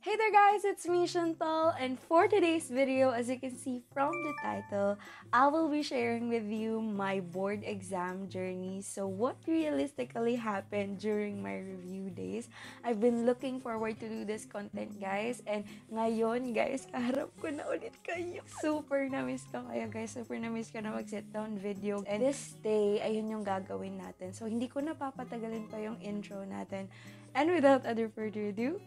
Hey there guys, it's me Chantal, and for today's video, as you can see from the title, I will be sharing with you my board exam journey. So what realistically happened during my review days. I've been looking forward to do this content guys, and ngayon guys, kaharap ko na ulit kayo. Super na-miss ko kayo guys, super na-miss ko na mag-sit down video. And this day, ayun yung gagawin natin. So hindi ko napapatagalin pa yung intro natin. And without other further ado,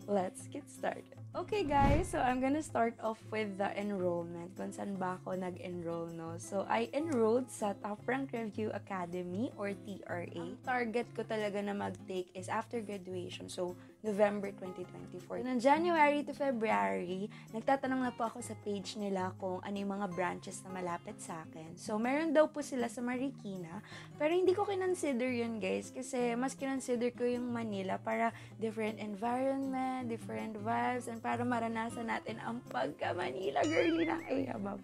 let's get started. Okay guys, so I'm gonna start off with the enrollment. Kung saan ba ako nag-enroll, no? So, I enrolled sa Top Rank Review Academy or TRA. Ang target ko talaga na mag-take is after graduation. So, November 2024. Noong January to February, nagtatanong na po ako sa page nila kung ano yung mga branches na malapit sa akin. So, meron daw po sila sa Marikina, pero hindi ko kinonsider yun guys, kasi mas kinonsider ko yung Manila para different environment, different vibes, and para maranasan natin ang pagka-Manila girly na ayabab.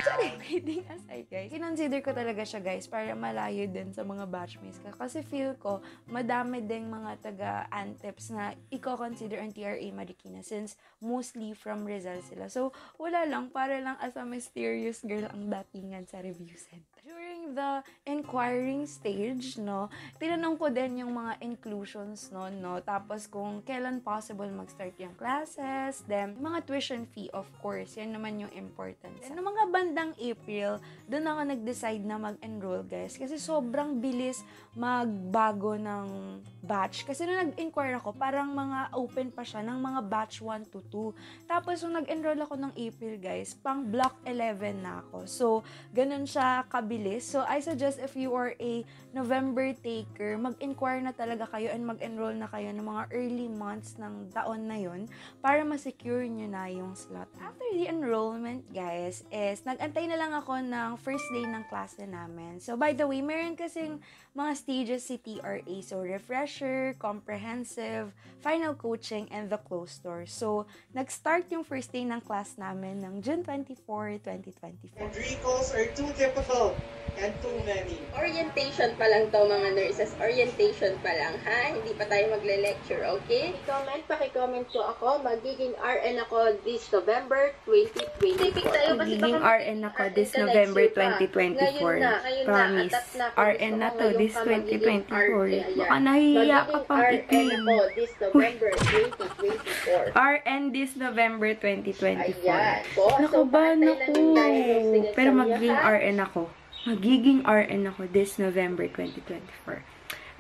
Sorry, kidding aside guys. Kinonsider ko talaga siya guys para malayo din sa mga batchmates ko. Kasi feel ko, madami ding mga taga-Anteps na i-consider ang TRA Marikina since mostly from Rizal sila. So, wala lang, para lang as a mysterious girl ang datingan sa review center. During the inquiring stage, no, tinanong ko din yung mga inclusions, no, tapos kung kailan possible mag-start yung classes, then yung mga tuition fee, of course, yan naman yung important. Then, yung mga bandang April, doon ako nag-decide na mag-enroll, guys, kasi sobrang bilis magbago ng batch. Kasi nung nag-inquire ako, parang mga open pa siya ng mga batch 1 to 2. Tapos, nung nag-enroll ako ng April, guys, pang block 11 na ako. So, ganun siya kabilis. So, I suggest if you are a November taker, mag-inquire na talaga kayo and mag-enroll na kayo ng mga early months ng taon na yun para ma-secure nyo na yung slot. After the enrollment, guys, is nag-antay na lang ako ng first day ng klase namin. So, by the way, meron kasing mga stages si TRA. So, refresher, comprehensive, final coaching, and the closed door. So, nag-start yung first day ng class namin ng June 24, 2024. And recalls are too difficult and too many. Orientation pa lang to mga nurses. Orientation pa lang, ha? Hindi pa tayo magle-lecture, okay? Pakicomment po ako. Magiging RN ako this November 2024. Magiging RN ako this November 2024. Promise. RN na to this 2024. Baka nahihiya ka pang i-claim. RN ako this November 2024. RN this November 2024. Ayan. Naku ba? Naku. Pero magiging RN ako. Magiging RN ako this November 2024.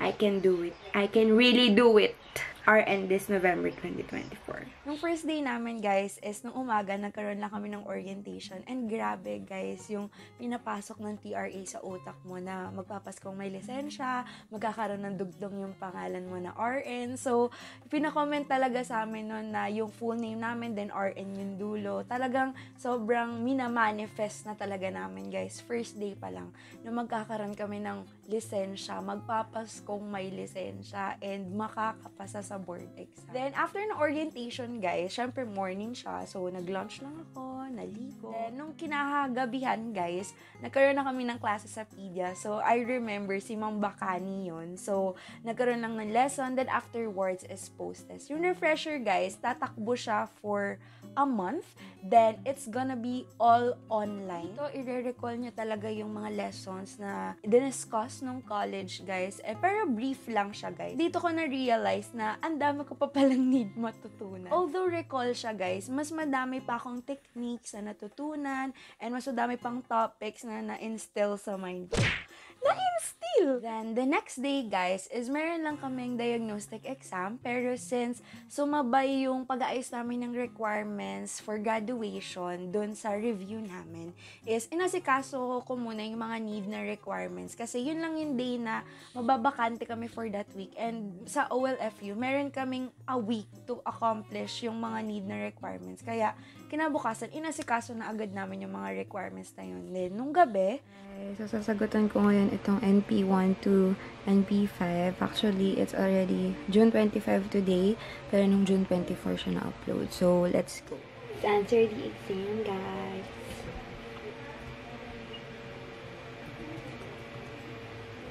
I can do it. I can really do it. RN this November 2024. Nung first day namin, guys, is nung umaga, nagkaroon lang kami ng orientation. And grabe, guys, yung pinapasok ng TRA sa utak mo na magpapaskong may lisensya, magkakaroon ng dugdong yung pangalan mo na RN. So, pinakomment talaga sa amin nun na yung full name namin, then RN yung dulo. Talagang sobrang minamanifest na talaga namin, guys. First day pa lang, na magkakaroon kami ng lisensya, magpapaskong may lisensya, and makakapasa sa board exam. Then, after ng orientation, guys, syempre morning siya. So, nag-lunch lang ako, naligo. Then, nung kinahagabihan, guys, nagkaroon na kami ng klase sa pedia. So, I remember si Mang Bakani yun. So, nagkaroon lang ng lesson. Then, afterwards is post-test. Yung refresher, guys, tatakbo siya for a month. Then, it's gonna be all online. So, i-recall nyo talaga yung mga lessons na diniscuss nung college, guys. Pero brief lang siya, guys. Dito ko na-realize na ang dami ko pa palang need matutunan. Although recall siya guys, mas madami pa akong techniques na natutunan and mas madami pang topics na na-instill sa mind ko. Na-instill! Then, the next day guys, is meron lang kaming diagnostic exam, pero since sumabay yung pag-aayos namin ng requirements for graduation dun sa review namin, is inasikaso ko muna yung mga need na requirements kasi yun lang yung day na mababakante kami for that week. And sa OLFU, meron kaming a week to accomplish yung mga need na requirements. Kaya, kinabukasan, inasikaso na agad namin yung mga requirements na yun. Then, nung gabi, so sasagutan ko ngayon itong NP1 to NP5. Actually, it's already June 25 today, pero nung June 24 siya na-upload. So, let's go. Let's answer the exam, guys.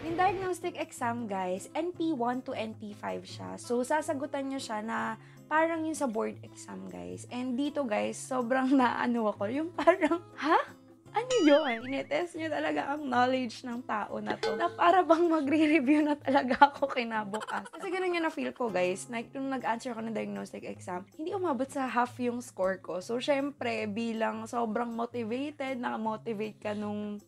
Yung diagnostic exam, guys, NP1 to NP5 siya. So, sasagutan nyo siya na parang yung sa board exam, guys. And dito, guys, sobrang naano ako. Yung parang, ha? Ano yun? Tinetest nyo talaga ang knowledge ng tao na to. Na para bang magre-review na talaga ako kinabukas. Kasi ganun yung na-feel ko, guys. Like, nung nag-answer ako ng diagnostic exam, hindi umabot sa half yung score ko. So, syempre, bilang sobrang motivated, naka-motivate ka nung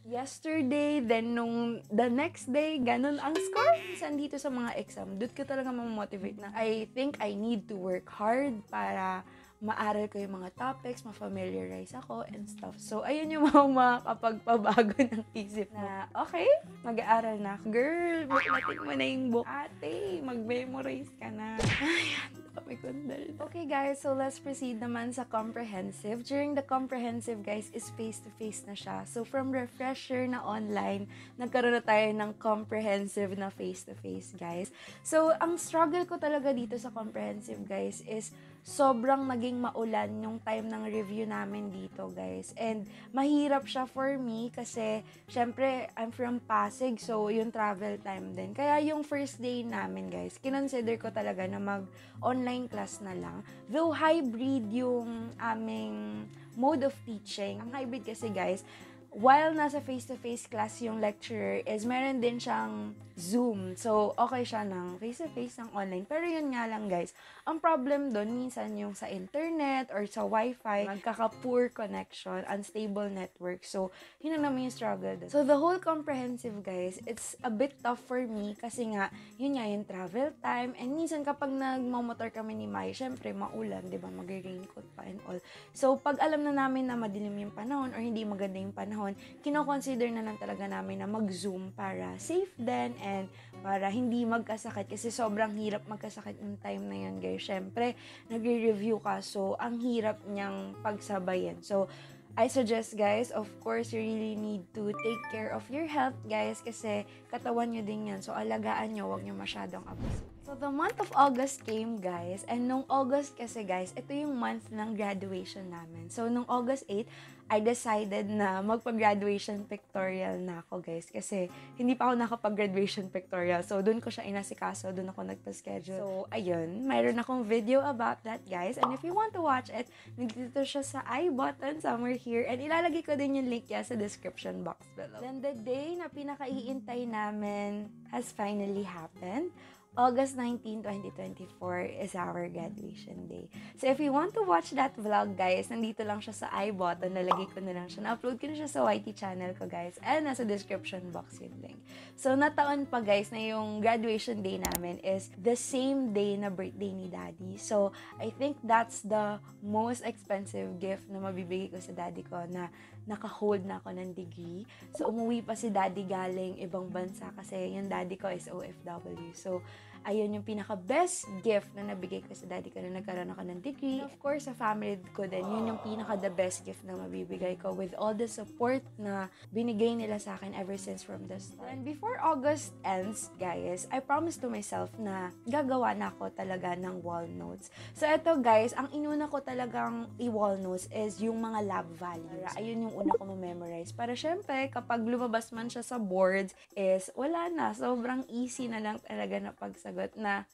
yesterday, then nung the next day, ganun ang score. Minsan dito sa mga exam, doon ko talaga mamotivate na I think I need to work hard para maaral ko yung mga topics, ma-familiarize ako, and stuff. So, ayun yung mga makakapagpabago ng isip na, okay, mag-aaral na ako. Girl, buklatin mo na yung book. Ate, mag-memorize ka na. Ayan, dami kundal. Okay, guys, so let's proceed naman sa comprehensive. During the comprehensive, guys, is face-to-face na siya. So, from refresher na online, nagkaroon na tayo ng comprehensive na face-to-face, guys. So, ang struggle ko talaga dito sa comprehensive, guys, is sobrang naging maulan yung time ng review namin dito, guys. And mahirap siya for me kasi, syempre, I'm from Pasig, so yung travel time din. Kaya yung first day namin, guys, kinonsider ko talaga na mag-online class na lang. Though hybrid yung aming mode of teaching. Ang hybrid kasi, guys, while nasa face-to-face class yung lecturer is meron din siyang Zoom. So, okay siya ng face-to-face ng online. Pero yun nga lang, guys, ang problem doon minsan yung sa internet or sa wifi, magkaka-poor connection, unstable network. So, yun ang naman yung struggle doon. So, the whole comprehensive, guys, it's a bit tough for me kasi nga, yun nga yung travel time. And minsan kapag nagmamotor kami ni Mai, syempre, maulan, di ba? Mag-raincoat pa and all. So, pag alam na namin na madilim yung panahon or hindi maganda yung panahon, kino-consider na lang talaga namin na mag-zoom para safe din and para hindi magkasakit kasi sobrang hirap magkasakit ng time na yun, guys. Syempre, nagre-review ka, so ang hirap niyang pagsabayin. So, I suggest, guys, of course, you really need to take care of your health, guys, kasi katawan nyo din yan. So, alagaan nyo, huwag nyo masyadong abusin. So, the month of August came, guys. And nung August kasi, guys, ito yung month ng graduation namin. So, nung August 8, I decided na magpa-graduation pictorial na ako, guys. Kasi, hindi pa ako nakapag-graduation pictorial. So, dun ko siya inasikaso. Dun ako nagpa-schedule. So, ayun. Mayroon akong video about that, guys. And if you want to watch it, nandito siya sa I button somewhere here. And ilalagay ko din yung link yan sa description box below. Then, the day na pinaka-iintay namin has finally happened. August 19, 2024 is our graduation day. So, if you want to watch that vlog, guys, nandito lang siya sa I button. Nalagay ko na lang siya. Na-upload ko na siya sa YT channel ko, guys. And nasa description box yung link. So, nataon pa, guys, na yung graduation day namin is the same day na birthday ni Daddy. So, I think that's the most expensive gift na mabibigay ko sa Daddy ko na naka-hold na ako ng degree. So, umuwi pa si Daddy galing ibang bansa kasi yung Daddy ko is OFW. So, ayun yung pinaka-best gift na nabigay ko sa Daddy ko na nagkaroon ako ng degree. Of course, sa family ko din, yun yung pinaka-the best gift na mabibigay ko with all the support na binigay nila sa akin ever since from the start. And before August ends, guys, I promised to myself na gagawa na ako talaga ng wall notes. So, eto, guys, ang inuna ko talagang i-wall notes is yung mga lab values. Ayun yung una ko ma-memorize. Para syempre, kapag lumabas man siya sa boards, is wala na. Sobrang easy na lang talaga na pagsagot na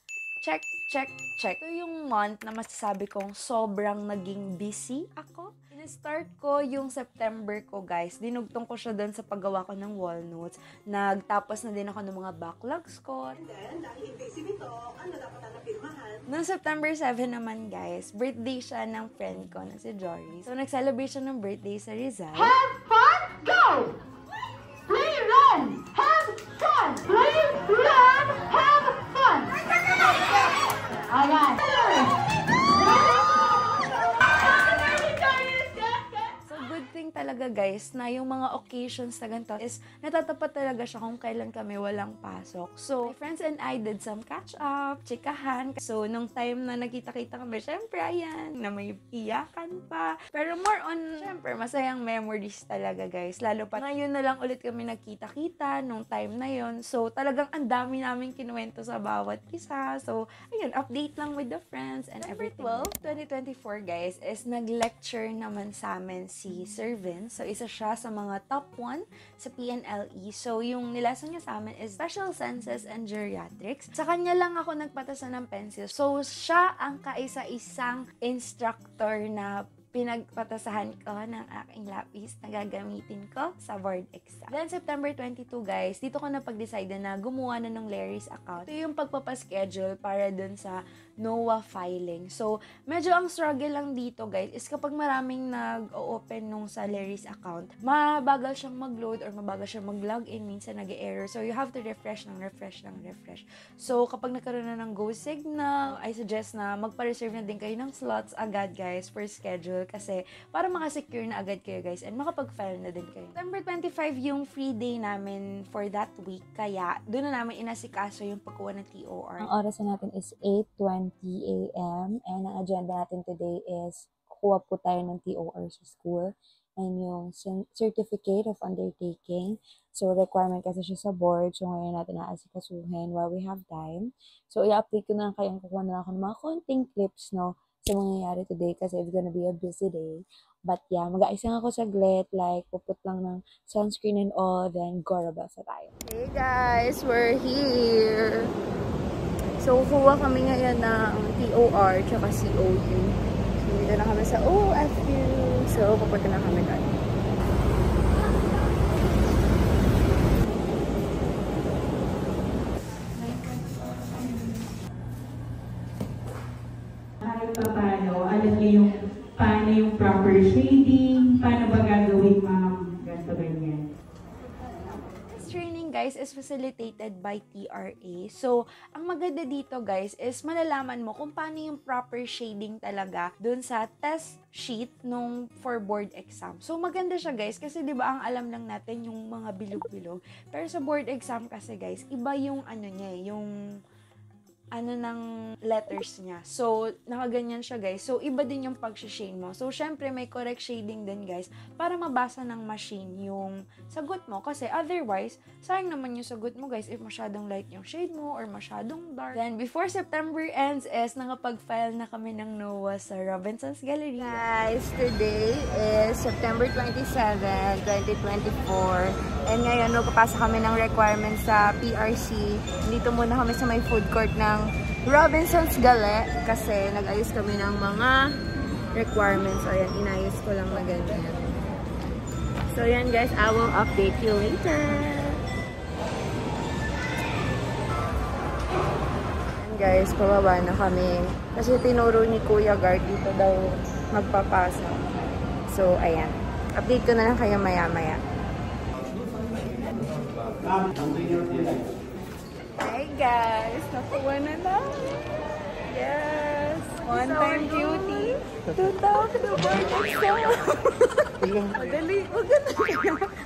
check, check, check. Ito yung month na masasabi kong sobrang naging busy ako. In-start ko yung September ko, guys. Dinugtong ko siya doon sa paggawa ko ng wall notes. Nagtapos na din ako ng mga backlogs ko. And then, dahil busy nito, ano dapat ang napirmahan? Noong September 7 naman, guys, birthday siya ng friend ko na si Jory. So, nag-celebrate siya ng birthday sa Rizal. Have fun, go! Play, run! Have fun! Play, run! Have fun! Alright. So, good thing talaga, guys, na yung mga occasions na ganito is natatapat talaga siya kung kailan kami walang pasok. So, my friends and I did some catch-up, chikahan. So, nung time na nakita-kita kami, syempre, ayan, na may iyakan pa. Pero more on, syempre, masayang memories talaga, guys. Lalo pa, ngayon na lang ulit kami nagkita-kita nung time na yon. So, talagang ang dami namin kinuwento sa bawat isa. So, ayun, update lang with the friends and everything. 12, 2024, guys, is nag-lecture naman sa amin si Sir Vince. So, isa isa siya sa mga top 1 sa PNLE. So, yung nileson niya sa amin is Special Senses and Geriatrics. Sa kanya lang ako nagpatasa ng pencil. So, siya ang kaisa-isang instructor na pinagpatasahan ko ng aking lapis na gagamitin ko sa board exam. Then, September 22, guys, dito ko na pag-decide na gumawa na ng Larry's account. Ito yung pagpapaschedule para dun sa NOAA filing. So, medyo ang struggle lang dito, guys, is kapag maraming nag-open nung sa Larry's account, mabagal siyang mag-load or mabagal siyang mag-login, minsan nag-error. So, you have to refresh. So, kapag nagkaroon na ng go signal, I suggest na magpa-reserve na din kayo ng slots agad, guys, for schedule kasi para makasecure na agad kayo, guys, and makapag-file na din kayo. September 25 yung free day namin for that week, kaya doon na namin inasikaso yung pagkuha ng TOR. Ang oras natin is 8:20 a.m. and ang agenda natin today is kukuha po tayo ng TOR sa school and yung Certificate of Undertaking. So, requirement kasi siya sa board. So, ngayon natin naasikasuhin while we have time. So, i-update ko na lang kayo. Kukuha na lang ako ng mga konting clips, no, sa mangyayari today kasi it's gonna be a busy day. But yeah, mag-aisang ako saglit, like, puput lang ng sunscreen and all, then gorabas na tayo. Hey guys, we're here! So, kuha kami ngayon ng TOR tsaka COU. So, dito na kami sa OFU. So, pupunta na kami doon. Kahit pa paano, alam niyo yung paano yung proper shading, paano ba gagawin, ma'am, ganito ganyan. This training, guys, is facilitated by TRA. So, ang maganda dito, guys, is malalaman mo kung paano yung proper shading talaga dun sa test sheet nung for board exam. So, maganda siya, guys, kasi 'di ba ang alam lang natin yung mga bilog-bilog. Pero sa board exam kasi, guys, iba yung ano niya, yung ng letters niya. So, nakaganyan siya, guys. So, iba din yung pag-shade mo. So, syempre, may correct shading din, guys, para mabasa ng machine yung sagot mo. Kasi, otherwise, sayang naman yung sagot mo, guys, if masyadong light yung shade mo or masyadong dark. Then, before September ends is nakapag-file na kami ng NOAA sa Robinson's Gallery. Guys, today is September 27, 2024. And ngayon, magpapasa kami ng requirements sa PRC. Dito muna kami sa may food court ng Robinson's Gale kasi nag-ayos kami ng mga requirements. Ayan, inayos ko lang na ganyan. So, yan guys, I will update you later. Yan guys, pababa na kami. Kasi tinuro ni Kuya Guard dito daw magpapasa. So, ayan. Update ko na lang kayo maya-maya. Hi guys! Nakuha na namin! Yes! One-time beauty! To top the board exam! Madali! Maganda!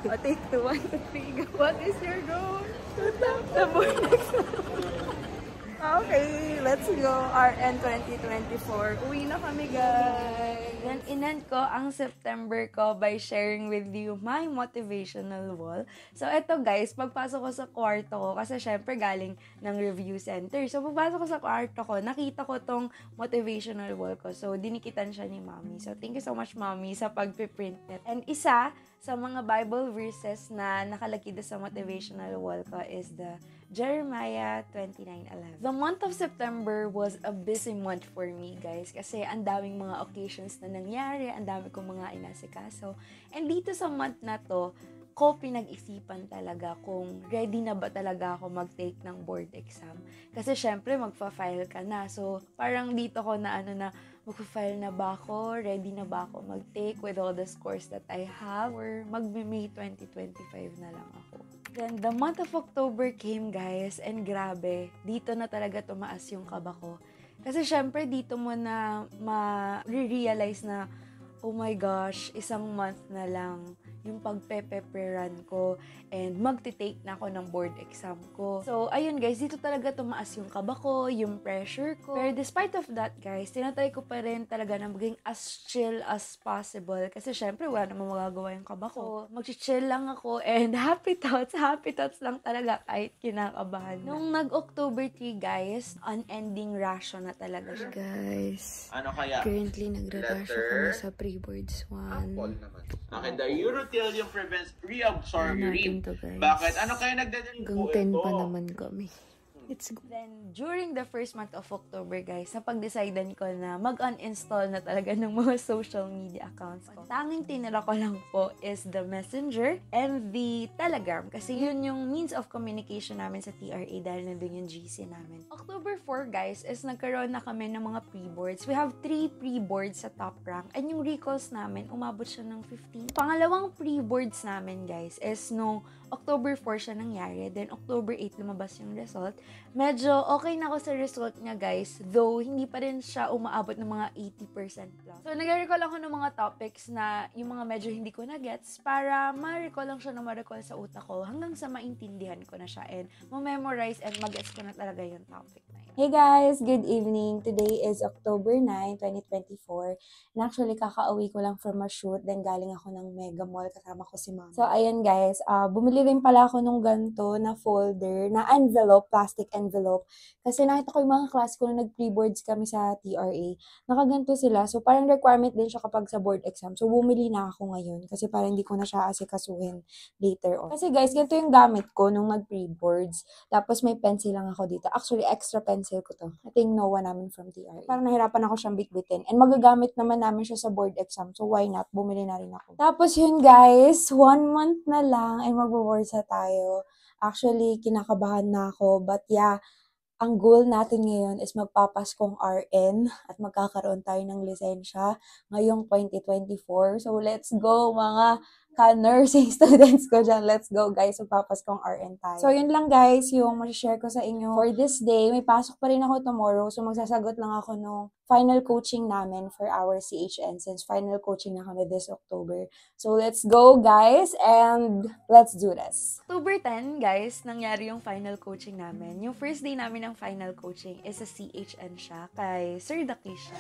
O, take 2, 1, 2, 3, go! What is your goal? To top the board exam! Okay, let's go. RN 2024. Uwi na kami, guys. Then, inend ko ang September ko by sharing with you my motivational wall. So, eto guys, pagpasok ko sa kwarto ko, kasi syempre galing ng review center. So, pagpasok ko sa kwarto ko, nakita ko tong motivational wall ko. So, dinikitan siya ni Mommy. So, thank you so much, Mommy, sa pagpiprint net. And isa sa mga Bible verses na nakalagay sa motivational wall ko is the Jeremiah 29:11. The month of September was a busy month for me, guys, kasi ang daming mga occasions na nangyari, ang dami kong mga inasikaso. And dito sa month na to, ko pinag-isipan talaga kung ready na ba talaga ako mag-take ng board exam. Kasi syempre, magpa-file ka na. So, parang dito ko na magpa-file na ba ako? Ready na ba ako mag-take with all the scores that I have? Or mag-May 2025 na lang ako? Then, the month of October came, guys, and grabe, dito na talaga tumaas yung kaba ko. Kasi syempre, dito mo na ma-realize na, oh my gosh, isang month na lang yung pagpe-preparan ko and magti-take na ako ng board exam ko. So, ayun guys, dito talaga tumaas yung kaba ko, yung pressure ko. Pero despite of that, guys, tinatry ko pa rin talaga na maging as chill as possible. Kasi syempre, wala namang magagawa yung kaba ko. Mag-chill lang ako and happy thoughts lang talaga kahit kinakabahan na. Nung nag-October 3, guys, unending ration na talaga siya. Guys, ano kaya? Currently, nagre-ration kami sa pre-boards 1. Apple naman. Okay, the Euro Rutilium prevents reabsorption. to, guys. Bakit? Ano kaya nagdadala po ito? kami. It's good. Then, during the first month of October, guys, napag-decidean ko na mag-uninstall na talaga ng mga social media accounts ko. Tanging tinira ko lang po is the Messenger and the Telegram. Kasi yun yung means of communication namin sa TRA dahil nandun yung GC namin. October 4, guys, is nagkaroon na kami ng mga pre-boards. We have 3 pre-boards sa top rank. And yung recalls namin, umabot siya ng 15. Pangalawang pre-boards namin, guys, is no October 4 siya nangyari. Then, October 8 lumabas yung result. Medyo okay na ako sa result niya, guys. Though, hindi pa rin siya umaabot ng mga 80% plus. So, nag-recall ako ng mga topics na yung mga medyo hindi ko na-gets para ma-recall lang siya na ma-recall sa utak ko hanggang sa maintindihan ko na siya and ma-memorize and mag-gets ko na talaga yung topic na yun. Hey guys! Good evening! Today is October 9, 2024. And actually, kakauwi ko lang from a shoot. Then, galing ako ng Mega Mall. Kasama ko si Mama. So, ayan guys. Bumili rin pala ako nung ganito na folder, na envelope, plastic envelope. Kasi nakita ko yung mga class ko na nag-pre-boards kami sa TRA. Nakaganto sila. So, parang requirement din siya kapag sa board exam. So, bumili na ako ngayon. Kasi parang hindi ko na siya asikasuhin later on. Kasi guys, ganito yung gamit ko nung mag-pre-boards. Tapos, may pencil lang ako dito. Actually, extra pencil ko to. Ito yung NOA namin from TRA. Parang nahirapan ako siyang bitbitin. And magagamit naman namin siya sa board exam. So, why not? Bumili na rin ako. Tapos yun guys, 1 month na lang ay magbo-boards na tayo. Actually, kinakabahan na ako. But yeah, ang goal natin ngayon is magpapaskong RN at magkakaroon tayo ng lisensya ngayong 2024. So, let's go mga ka-nursing students ko dyan. Let's go guys, magpapaskong RN tayo. So, yun lang guys yung share ko sa inyo for this day. May pasok pa rin ako tomorrow. So, magsasagot lang ako nung final coaching namin for our CHN since final coaching na kami this October. So, let's go guys and let's do this. October 10, guys, nangyari yung final coaching namin. Yung first day namin ng final coaching is sa CHN siya kay Sir Dakisha.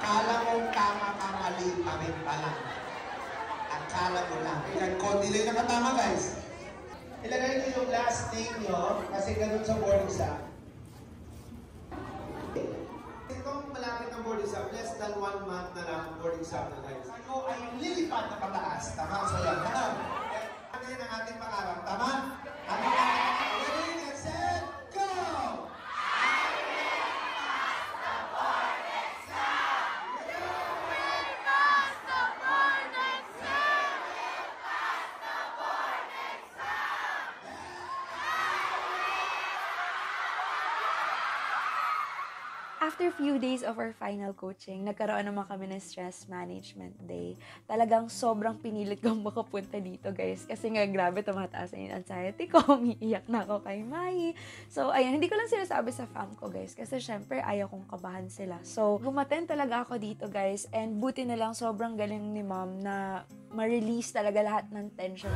Kala mo tama-tama pa rin pala. Akala mo lang. Ilan konti lang nakatama guys. Ilagay niyo yung last name nyo kasi ganun sa board exam. Itong malapit ng board exam, less than 1 month na lang board exam na guys. Ako ay lilipad na pataas. Tama? So yan. Ano yun ang ating pangarap? Tama? Ano ready and set, go! After few days of our final coaching, nagkaroon naman kami ng stress management day. Talagang sobrang pinilit kong makapunta dito, guys. Kasi nga, grabe, tumataas na yung anxiety ko. Umiiyak na ako kay Mai. So, ayan, hindi ko lang sinasabi sa fam ko, guys. Kasi, syempre, ayaw kong kabahan sila. So, gumaten talaga ako dito, guys. And buti na lang, sobrang galing ni ma'am na ma-release talaga lahat ng tension.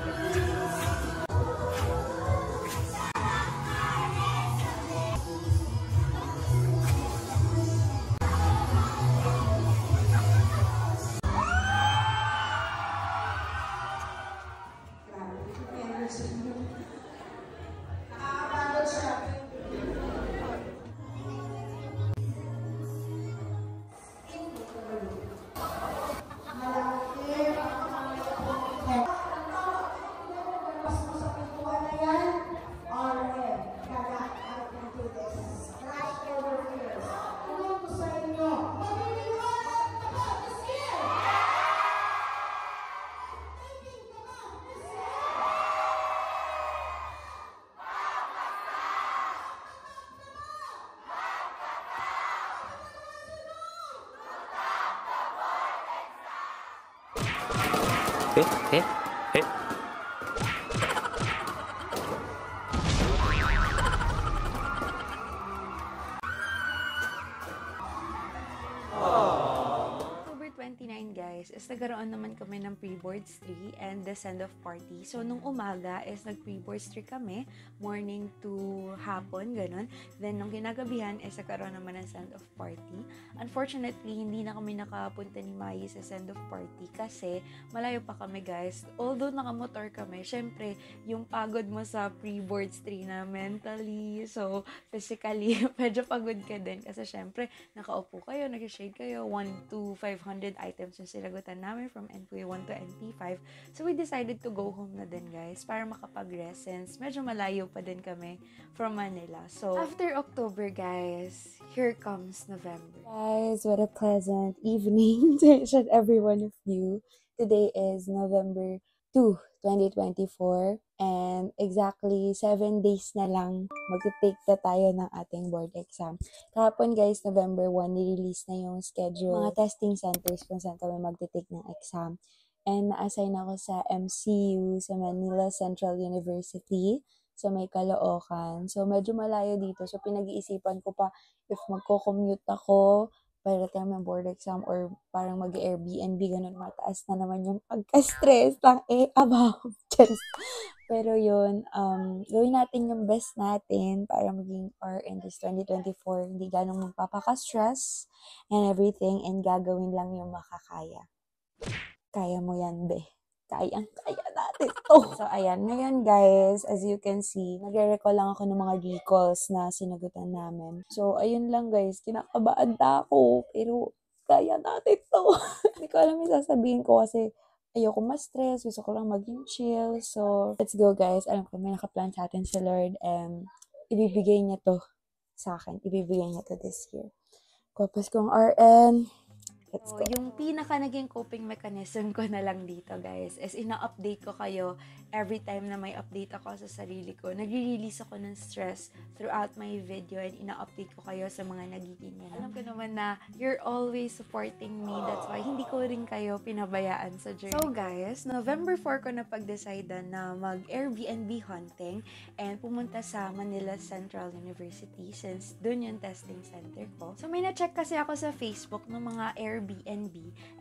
October 29, guys, guys, is nagkaroon naman kami ng pre-boards 3 and the send-off party. So, nung umaga is nag-pre-boards 3 kami, morning to hapon, ganun. Then, nung kinagabihan is nagkaroon naman ng send-off party. Unfortunately, hindi na kami nakapunta ni Mai sa send-off party kasi malayo pa kami, guys. Although nakamotor kami, syempre, yung pagod mo sa pre-boards 3 na mentally, so, physically, medyo pagod ka din kasi syempre, nakaupo kayo, nag-shade kayo, 1 to 500 items yung sinagutan namin from NP1 to NP5. So, we decided to go home na din, guys, para makapag-rest since medyo malayo pa din kami from Manila. So, after October, guys, here comes November. Guys, what a pleasant evening to each and every one of you. Today is November 2, 2024, and exactly 7 days na lang mag-take na tayo ng ating board exam. Kahapon, guys, November 1, nirelease na yung schedule, mga testing centers kung saan kami mag-take ng exam. And na-assign ako sa MCU, sa Manila Central University, sa may Caloocan. So, medyo malayo dito. So, pinag-iisipan ko pa if magko-commute ako para tayo ng board exam or parang mag-Airbnb, ganun, mataas na naman yung pagka-stress lang about. Pero yun, gawin natin yung best natin para maging RN this 2024. Hindi ganong magpapaka-stress and everything, and gagawin lang yung makakaya. Kaya mo yan, be. Kaya natin to. So, ayan. Ngayon, guys, as you can see, nagre-recall lang ako ng mga recalls na sinagutan namin. So, ayun lang, guys. Kinakabahan na ako. Pero, kaya natin to. Hindi ko alam yung sasabihin ko kasi ayoko ma-stress. Gusto ko lang maging chill. So, let's go, guys. Alam ko, may nakaplan sa atin si Lord. And, ibibigay niya to sa akin. Ibibigay niya to this year. Kapos kong RN. So, yung pinaka naging coping mechanism ko na lang dito, guys, is ina-update ko kayo every time na may update ako sa sarili ko. Nagre-release ako ng stress throughout my video and ina-update ko kayo sa mga nagiging yan. Alam ko naman na you're always supporting me. That's why hindi ko rin kayo pinabayaan sa journey. So, guys, November 4 ko na pag-decide na mag-Airbnb hunting and pumunta sa Manila Central University since dun yung testing center ko. So, may na-check kasi ako sa Facebook ng mga Airbnb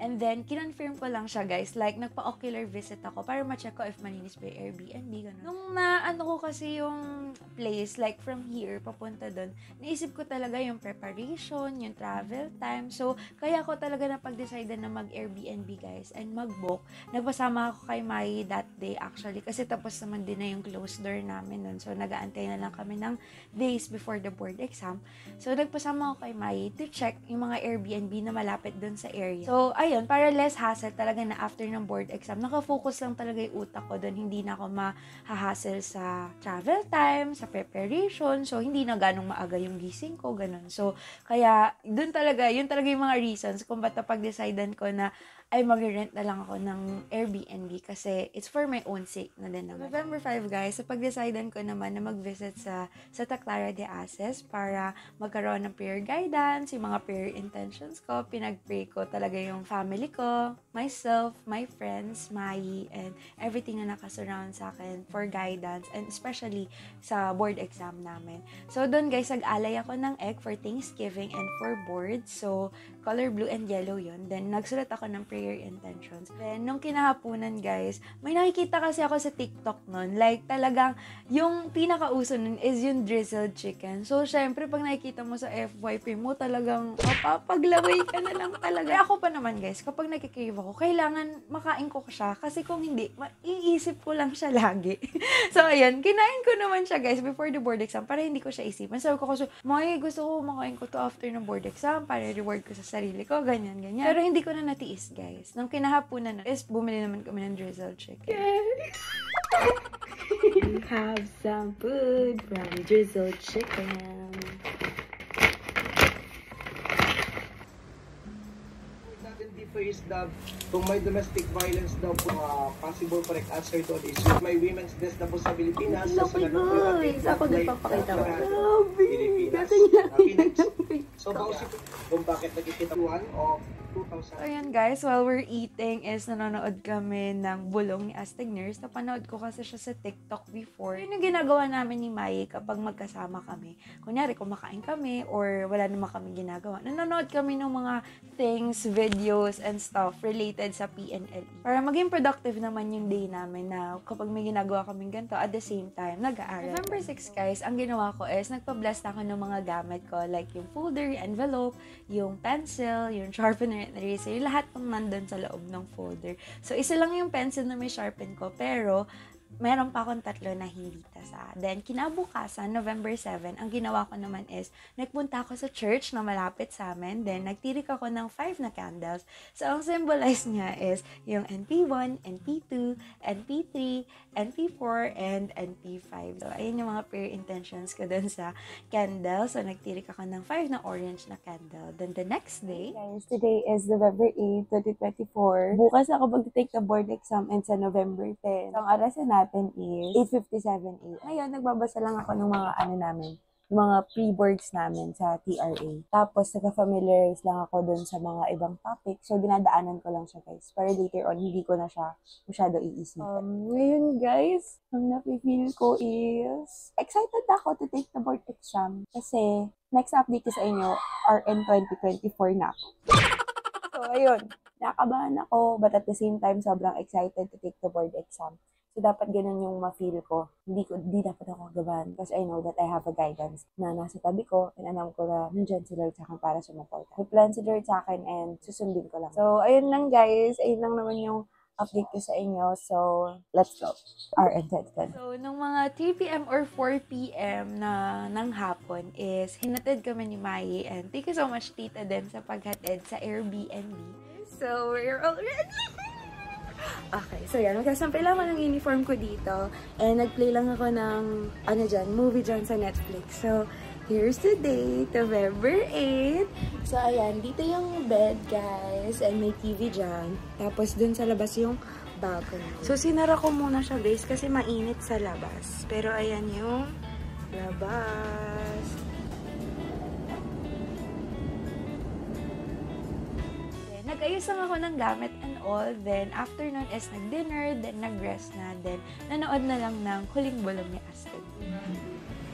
and then kinonfirm ko lang siya, guys, like nagpa-ocular visit ako para ma-check ko if malinis ba yung Airbnb, ganun. Nung naano ko kasi yung place, like from here papunta doon, naisip ko talaga yung preparation, yung travel time, so kaya ko talaga napag-decide na mag-Airbnb, guys, and mag-book. Nagpasama ako kay Mai that day actually kasi tapos naman din na yung close door namin nun, so nag-aantay na lang kami ng days before the board exam. So nagpasama ako kay Mai to check yung mga Airbnb na malapit doon sa area. So, ayun, para less hassle talaga na after ng board exam, nakafocus lang talaga yung utak ko doon. Hindi na ako mahahassle sa travel time, sa preparation. So, hindi na ganong maaga yung gising ko, ganun. So, kaya, yun talaga yung mga reasons kung ba't napag-decidean ko na ay mag-rent na lang ako ng Airbnb kasi it's for my own sake na din naman. November 5, guys, pag-decidean ko naman na mag-visit sa Taclara de Aces para magkaroon ng prayer guidance, yung mga prayer intentions ko. Pinag-pray ko talaga yung family ko, myself, my friends, Mai, and everything na nakasurround sa akin for guidance and especially sa board exam namin. So, doon, guys, nag-alay ako ng egg for Thanksgiving and for board. So, color blue and yellow yun. Then, nagsulat ako ng prayer intentions. Then, nung kinahaponan, guys, may nakikita kasi ako sa TikTok nun. Like, talagang, yung pinakauso nun is yung drizzled chicken. So, syempre, pag nakikita mo sa FYP mo, talagang mapapaglaway ka na lang talaga. Kaya ako pa naman, guys, kapag nagkikrave ako, kailangan makain ko siya. Kasi kung hindi, iisip ko lang siya lagi. So, ayun, kinain ko naman siya, guys, before the board exam para hindi ko siya isipin. Sabi ko kasi, May, gusto ko makain ko to after ng board exam para reward ko sa sarili ko, ganyan. Pero hindi ko na natiis, guys. Nung kinahaponan na, is bumili naman kami ng drizzled chicken. We have some food from drizzled chicken. Is the kung may domestic violence daw po, possible correct answer to is with my women's desk na po sa Pilipinas. No, guys, ako nagpapakita ko. Pilipinas. So, kung bakit nagkikita 1 of 1,000. So, ayan guys, while we're eating is nanonood kami ng Bulong ni Astig Nurse. Napanood ko kasi siya sa TikTok before. Yun yung ginagawa namin ni Mai kapag magkasama kami. Kunyari, kumakain kami or wala naman kami ginagawa. Nanonood kami ng mga things, videos, and stuff related sa PNLE. Para maging productive naman yung day namin na kapag may ginagawa kaming ganito, at the same time, nag-aaral. November 6 guys, ang ginawa ko is nagpa-bless ako ng mga gamit ko like yung folder, envelope, yung pencil, yung sharpener and eraser, yung lahat ng nandun sa loob ng folder. So, isa lang yung pencil na may sharpen ko, pero meron pa akong 3 na hindi tasa. Then, kinabukasan, November 7, ang ginawa ko naman is, nagpunta ako sa church na malapit sa amin. Then, nagtirik ako ng 5 na candles. So, ang symbolize niya is yung NP1, NP2, NP3, NP4, and NP5. So, ayun yung mga prayer intentions ko dun sa candle. So, nagtirik ako ng 5 na orange na candle. Then, the next day, Guys, today is November 8, 2024. Bukas ako mag-take the board exam and sa November 10. So, ang arasan natin is 8:57 a.m. Ngayon, nagbabasa lang ako ng mga mga pre-boards namin sa TRA. Tapos, nagka-familiarize lang ako dun sa mga ibang topic. So, dinadaanan ko lang siya, guys. Para later on, hindi ko na siya masyado iisipin. Ngayon, guys, ang nafe-feel ko is excited ako to take the board exam. Kasi, next update ko sa inyo, RN 2024 na ako. So, ayun. Nakabahan ako, but at the same time, sobrang excited to take the board exam. So, dapat ganun yung ma-feel ko. Hindi dapat ako kagabahan because I know that I have a guidance na nasa tabi ko and alam ko na nandyan si Lord sa akin para sumuporta. May plan si Lord sa akin and susundin ko lang. So, ayun lang guys. Ayun lang naman yung update ko sa inyo. So, let's go. RN 2024. so, nung mga 3 p.m. or 4 p.m. na ng hapon is hinatid kami ni Mai and thank you so much Tita din sa paghatid sa Airbnb. So, we're all ready! Okay, so yan, magkasampay lang ako ng uniform ko dito and nag-play lang ako ng movie dyan sa Netflix. So, here's the date, November 8. So, ayan, dito yung bed, guys, and may TV dyan. Tapos, dun sa labas yung balcony. So, sinara ko muna siya, guys, kasi mainit sa labas. Pero, ayan yung labas. Nag-ayos lang ako ng gamit and all. Then, after nun is nag-dinner, then nag-rest na, then nanood na lang ng Huling Bulong ni Astig.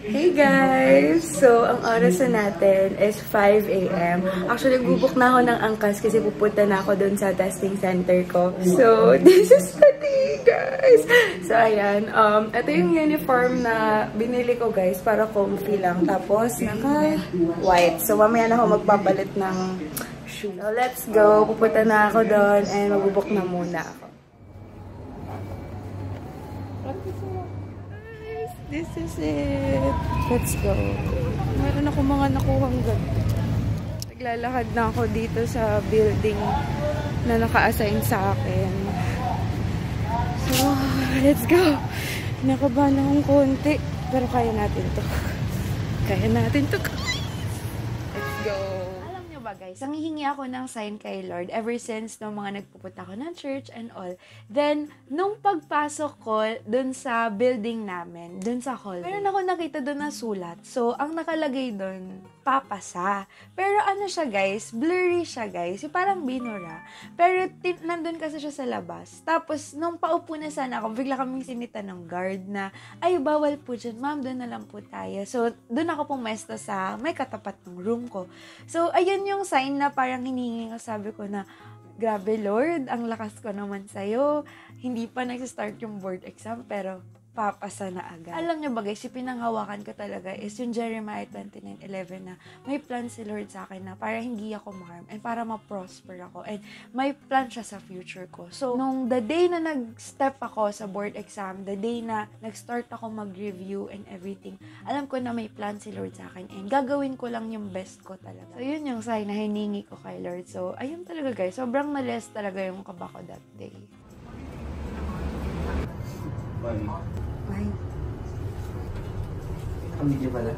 Hey guys! So, ang oras na natin is 5 a.m. Actually, bubuk na ako ng angkas kasi pupunta na ako dun sa testing center ko. So, this is the day, guys! So, ayan. Ito yung uniform na binili ko, guys, para comfy lang. Tapos, naka-white. So, mamaya na ako magpapalit ng shoe. So, let's go. Pupunta na ako doon and magbubuk na muna ako. This is it. Let's go. Meron ako mga nakuhang ganito. Naglalakad na ako dito sa building na naka-assign sa akin. So, let's go. Nakabahan akong konti. Pero kaya natin to. Kaya natin to. Let's go. Guys, ang hihingi ako ng sign kay Lord ever since nung mga nagpupunta ako ng church and all. Then, nung pagpasok ko dun sa building namin, dun sa hall, meron ako nakita dun na sulat. So, ang nakalagay dun, papasa. Pero ano siya guys, blurry siya guys. Yung parang binura. Pero nandun kasi siya sa labas. Tapos, nung paupo na sana ako, bigla kaming sinita ng guard na, ay, bawal po dyan, ma'am, dun na lang po tayo. So, dun ako pumesto sa may katapat ng room ko. So, ayun yung sign na parang hinihingi ko, sabi ko na, grabe Lord, ang lakas ko naman sa'yo. Hindi pa nagsistart yung board exam, pero papasa na agad. Alam niyo ba guys, yung pinanghawakan ko talaga is yung Jeremiah 29:11 na may plan si Lord sa akin na para hindi ako ma-harm and para ma-prosper ako and may plan siya sa future ko. So, nung the day na nag-step ako sa board exam, the day na nag-start ako mag-review and everything, alam ko na may plan si Lord sa akin and gagawin ko lang yung best ko talaga. So, yun yung sign na hiningi ko kay Lord. So, ayun talaga guys, sobrang na-less talaga yung kaba ko that day. Bye. Bye. Ang video pala.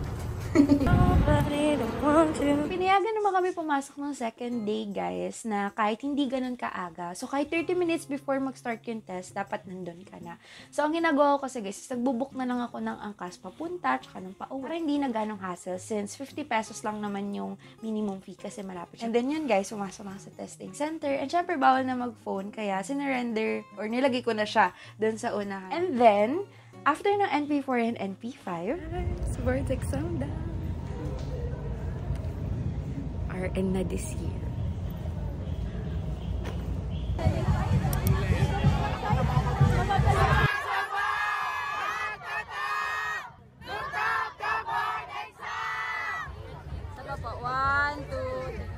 Pinayagan naman kami pumasok ng second day, guys, na kahit hindi ganun kaaga. So, kahit 30 minutes before mag-start yung test, dapat nandun ka na. So, ang ginagawa ko kasi, guys, is nagbubook na lang ako ng angkas papunta, tsaka ng pauwi. Para hindi na ganong hassle, since 50 pesos lang naman yung minimum fee kasi malapit siya. And then yun, guys, pumasok na sa testing center. And syempre, bawal na mag-phone, kaya sinurrender, or nilagay ko na siya dun sa unahan. And then, after ng NP4 and NP5, board exam na. RN na this year. Saba po? 1, 2, 3.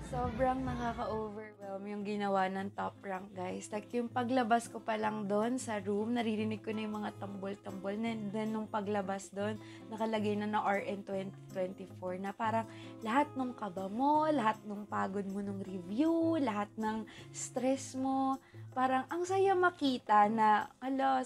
Sobrang nakaka-overwhelm yung ginawa ng top rank, guys. Like, yung paglabas ko pa lang doon sa room, naririnig ko na yung mga tambol-tambol. And then, nung paglabas doon, nakalagay na na RN 2024 na parang lahat ng kaba mo, lahat ng pagod mo nung review, lahat ng stress mo, parang ang saya makita na,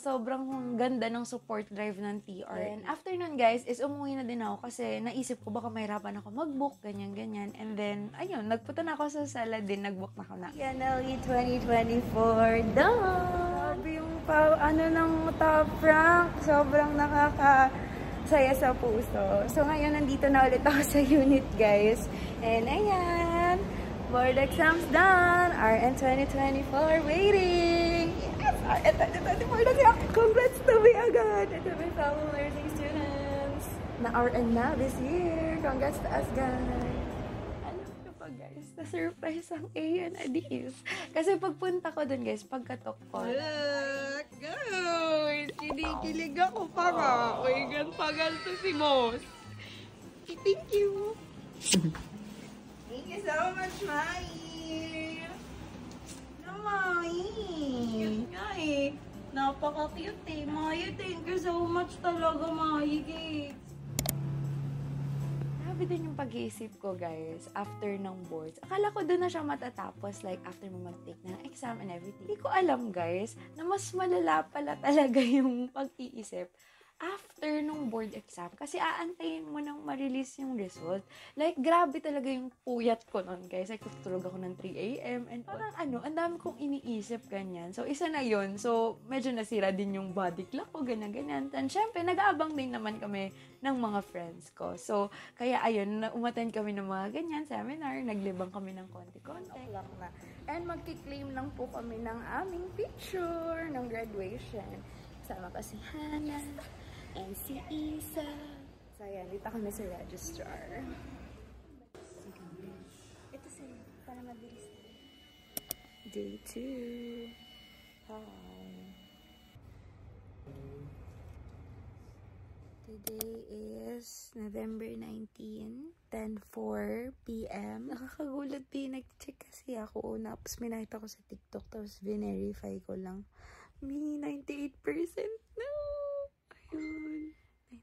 sobrang ganda ng support drive ng TR. And after nun, guys, is umuwi na din ako kasi naisip ko baka mahirapan ako mag-book, ganyan-ganyan. And then, ayun, nagpunta na ako sa sala din, nag-book na ako na. Yaneli 2024, done! Sabi yung ng top rank, sobrang nakakasaya sa puso. So, ngayon, nandito na ulit ako sa unit, guys. And ayan, board exams done. RN 2024 waiting. Yes, RN 2024 na siya. Congrats to me agad. And to my fellow nursing students na RN na this year. Congrats to us, guys. Alam nyo pa, guys, na-surprise ang A and Adis. Kasi pagpunta ko dun, guys, pagkatok ko. Guys, kinikilig ako pa nga. Uy, ganpagal to si Moss. Thank you. Thank you so much, Mai. No, Mai. Cute nga eh. Napaka-cute eh. Mai, thank you so much talaga, Mai. Grabe din yung pag-iisip ko, guys, after ng boards. Akala ko doon na siya matatapos, like, after mo mag-take ng exam and everything. Hindi ko alam, guys, na mas malala pala talaga yung pag-iisip after nung board exam. Kasi aantayin mo nang ma-release yung result. Like, grabe talaga yung puyat ko nun, guys. Like, tutulog ako ng 3 a.m. And parang ang dami kong iniisip ganyan. So, isa na yun. So, medyo nasira din yung body clock ko, ganyan-ganyan. And syempre, nag-aabang din naman kami ng mga friends ko. So, kaya ayun, umattend kami ng mga ganyan seminar. Naglibang kami ng konti-konti. Na. And magki-claim lang po kami ng aming picture ng graduation. Kasama pa si Hannah and si Isa. So, ayan, dito kami sa registrar. Ito sila, para mabilis. Day 2. Hi. Today is November 19, 10:04 p.m. Nakakagulat din. Nag-check kasi ako. Tapos may nakita ko sa TikTok. Tapos verify ko lang. May 98% na. Ayun.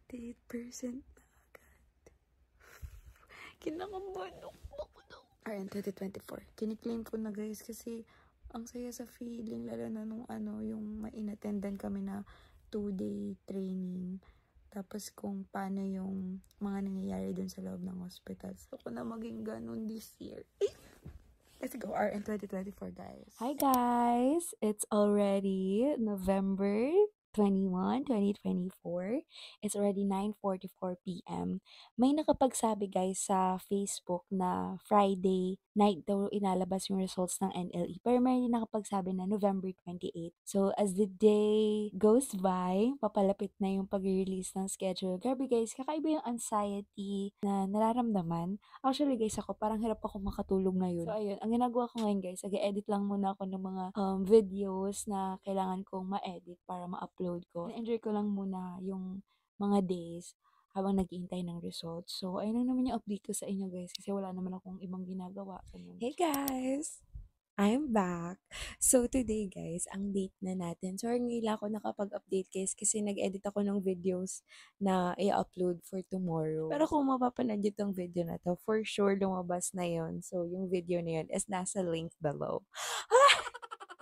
98% na agad. Kinakabahan ako. RN 2024. Kiniklaim ko na, guys, kasi ang saya sa feeling. Lalo na nung yung ma-inattendan kami na 2-day training. Tapos kung paano yung mga nangyayari dun sa loob ng hospital. So, ko na maging ganun this year. Let's go, RN 2024, guys. Hi, guys! It's already November 21, 2024. It's already 9:44 p.m. May nakapagsabi, guys, sa Facebook na Friday night daw inalabas yung results ng NLE. Pero may nakapagsabi na November 28. So, as the day goes by, papalapit na yung pag-release ng schedule. Grabe, guys, kakaiba yung anxiety na nararamdaman. Actually, guys, ako parang hirap ako makatulog na yun. So, ayun, ang ginagawa ko ngayon, guys, nag-edit lang muna ako ng mga videos na kailangan kong ma-edit para ma-upload ko. Enjoy ko lang muna yung mga days habang nag-iintay ng results. So, ayun lang naman yung update ko sa inyo, guys, kasi wala naman akong ibang ginagawa. Ganun. Hey, guys! I'm back. So today guys, ang date na natin. Sorry ngayon lang ako nakapag-update guys kasi nag-edit ako ng videos na i-upload for tomorrow. Pero kung mapapanood nyo tong video na to, for sure lumabas na yon. So yung video na yun is nasa link below.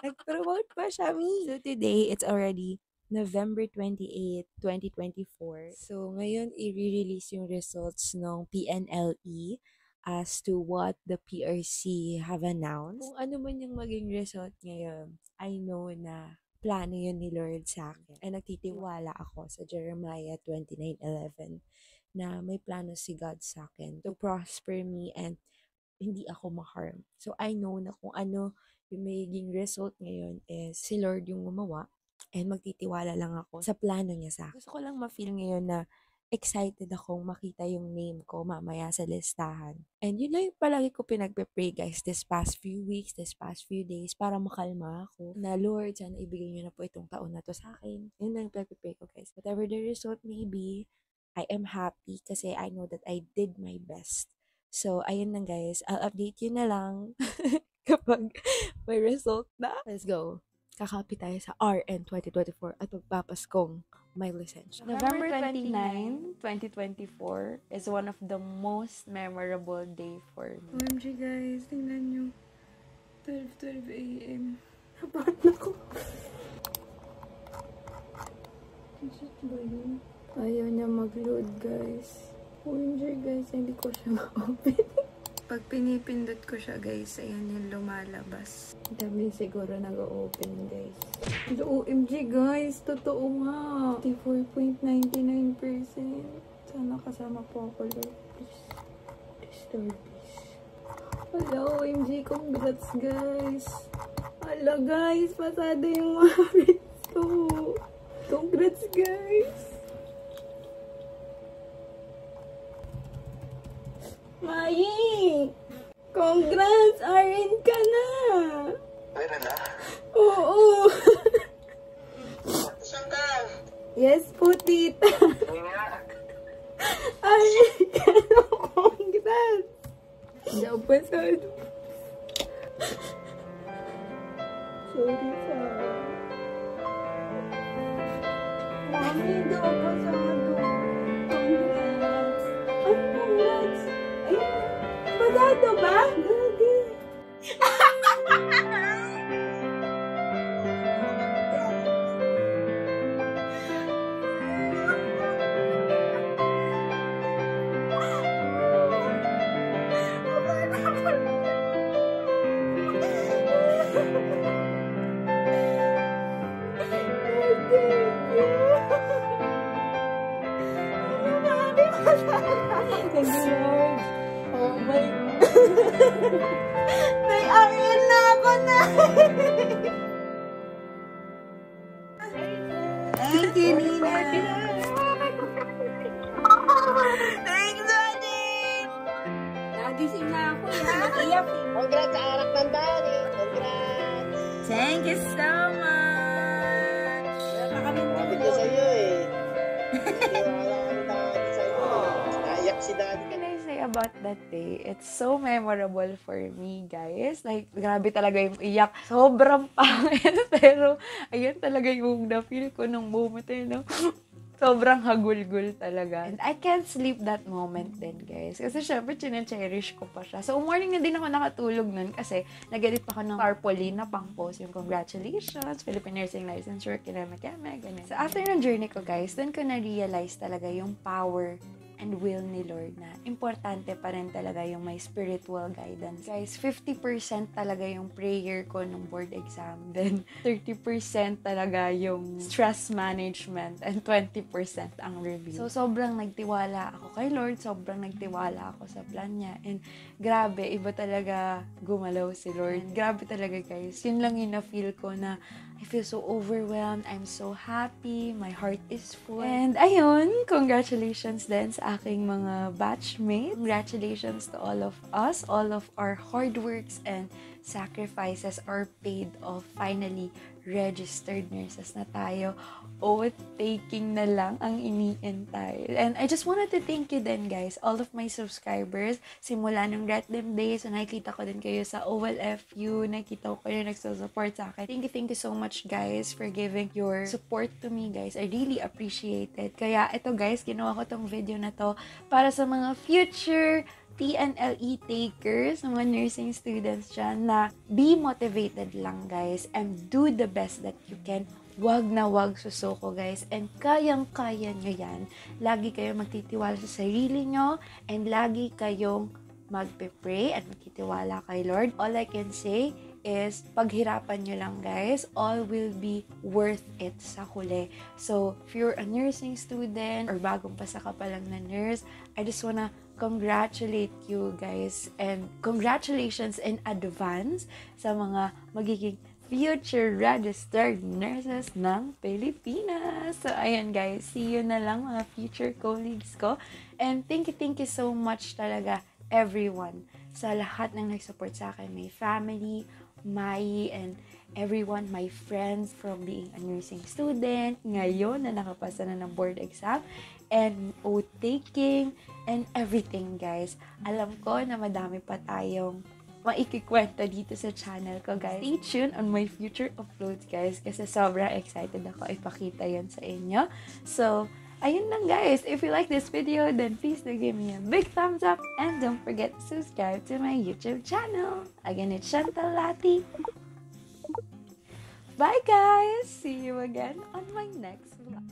Nag-promote pa siya, me. So today, it's already November 28, 2024. So ngayon, i-release yung results ng PNLE as to what the PRC have announced. Kung ano man yung maging result ngayon, I know na plano yun ni Lord sa akin. And nagtitiwala ako sa Jeremiah 29:11 na may plano si God sa akin to prosper me and hindi ako ma-harm. So I know na kung ano yung magiging result ngayon is si Lord yung gumawa and magtitiwala lang ako sa plano niya sa akin. Gusto ko lang ma-feel ngayon na excited akong makita yung name ko mamaya sa listahan. And yun lang yung palagi ko pinagpe-pray guys this past few weeks, this past few days para makalma ako na Lord, sana ibigay niyo na po itong taon na to sa akin. Yun lang yung pinagpe-pray ko guys. Whatever the result may be, I am happy kasi I know that I did my best. So, ayun lang guys. I'll update you na lang kapag may result na. Let's go. Kakapi tayo sa RN 2024 at magpapaskong may lisensya. November 29, 2024 is one of the most memorable day for me. OMG guys, tingnan nyo. 12 a.m. Nabahan ako. Shit ba yun? Ayaw niya mag-load guys. OMG guys, hindi ko siya ma-open. Pag pinipindot ko siya guys, ayan yung lumalabas. Dami siguro nag-open guys. OMG guys, totoo nga. 54.99%. Sana kasama po ako Lord. Please. Restore please. Hala, OMG, congrats guys. Hala guys, pasado yung mga friends ko. Congrats guys. Mai! Congrats! RN ka na! Meron na? Oo! Saan ka? Yes po, tita! Hindi nga. RN ka na! Congrats! Diyan pa sa sorry sa Mami, daw pa sa congrats! Ay, congrats! Ay, pasado ba? Gagi! Nag-Lord. Oh my God. May RN na ako na. Thank you, Nina. Thanks, Daddy. Nagising na ako. Naiyak. Congrats sa anak ng daddy. Congrats. Thank you so much. Sabi ko sa'yo eh. Si daddy. What can I say about that day? It's so memorable for me, guys. Like, grabe talaga yung iyak. Sobrang pangit. Pero, ayun talaga yung na-feel ko nung moment na sobrang hagulgul talaga. And I can't sleep that moment din, guys. Kasi syempre, cherish ko pa siya. So, morning na din ako nakatulog nun kasi nag-edit pa ako ng tarpaulin na pang-post yung congratulations, Philippine Nursing Licensure, kinamagame, ganun. So, after ng journey ko, guys, dun ko na-realize talaga yung power and will ni Lord na importante pa rin talaga yung may spiritual guidance. Guys, 50% talaga yung prayer ko nung board exam. Then, 30% talaga yung stress management and 20% ang review. So, sobrang nagtiwala ako kay Lord. Sobrang nagtiwala ako sa plan niya. And grabe, iba talaga gumalaw si Lord. Grabe talaga guys. Yun lang yung na-feel ko na I feel so overwhelmed. I'm so happy. My heart is full. And ayun, congratulations din sa aking mga batchmates. Congratulations to all of us, all of our hard works and sacrifices are paid off. Finally, registered nurses na tayo. Oath taking na lang ang iniintay. And I just wanted to thank you then, guys, all of my subscribers. Simula nung Retlem Days, so nakikita ko din kayo sa OLFU, nakikita ko kayo nagsusupport sa akin. Thank you so much, guys, for giving your support to me, guys. I really appreciate it. Kaya ito, guys, ginawa ko tong video na to para sa mga future PNLE takers, mga nursing students dyan, na be motivated lang, guys, and do the best that you can. Wag na wag susuko, guys, and kayang-kaya nyo yan. Lagi kayong magtitiwala sa sarili nyo, and lagi kayong magpe-pray at magtitiwala kay Lord. All I can say is paghirapan nyo lang, guys. All will be worth it sa huli. So, if you're a nursing student or bagong pasaka pa lang na nurse, I just wanna congratulate you, guys, and congratulations in advance sa mga magiging future registered nurses ng Pilipinas. So, ayan, guys, see you na lang, mga future colleagues ko, and thank you so much talaga, everyone, sa lahat ng nag-support sa akin, my family, Mai, and everyone, my friends, from being a nursing student, ngayon na nakapasa na ng board exam, and oath taking, and everything, guys. Alam ko na madami pa tayong maikikwento dito sa channel ko, guys. Stay tuned on my future uploads, guys, kasi sobrang excited ako ipakita yan sa inyo. So, ayun lang, guys. If you like this video, then please do give me a big thumbs up, and don't forget to subscribe to my YouTube channel. Again, it's Chantal Lati. Bye, guys! See you again on my next vlog.